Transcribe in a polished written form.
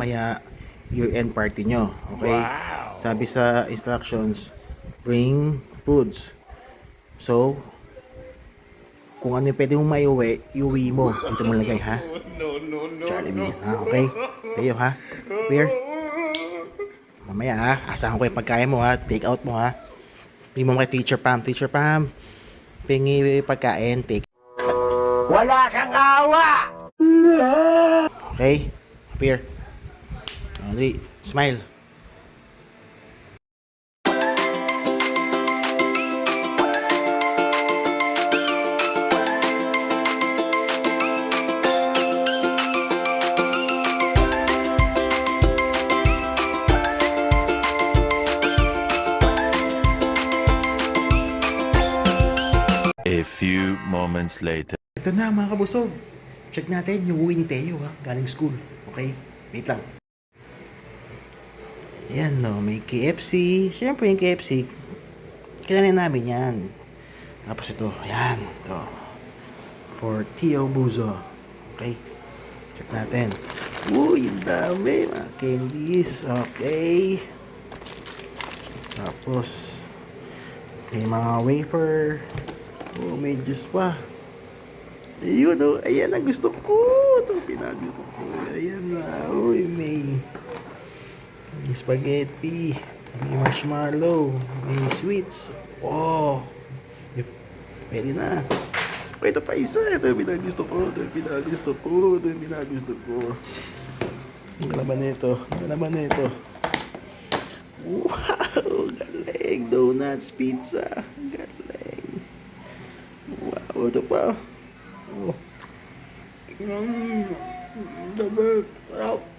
mamaya year-end party nyo. Okay? Sabi sa instructions, bring foods. So, kung ano yung pwede mong maiuwi, iuwi mo. Dito mo lagay, ha? Jollibee, ha? Okay? Kayo, ha? Clear? Mamaya, ha? Asahan ko yung pagkain mo, ha? Take out mo, ha? Hindi mo kay Teacher Pam. Teacher Pam, pingi pagkain. Take. Wala kang awa! Okay? Clear? Dali, smile. A few moments later. Ito na mga kabusog. Check natin yung uwi ni Teo, ha? Galing school. Okay? Wait lang. Ayan, no. May KFC. Siyempre yung KFC. Kailangan namin yan. Tapos ito. Ayan. Ito. For Teo Buzo. Okay? Check natin. Uy, ang dami. Mga candies. Okay. Tapos may mga wafer. Oh, may juice pa. Ayun, oh. Ayan ang gusto ko. Ito ang pinagusto ko. Ayan na. Uy, may spaghetti. May marshmallow. May sweets. Oh. Pwede na. Oh, ito pa isa. Ito ang pinagusto ko. Ito ang pinagusto ko. Ito ang pinagusto ko. Ano naman ito? Ano naman ito? Wow! Galing. Donuts, pizza. Galing. Wow, ito pa. Oh. The best.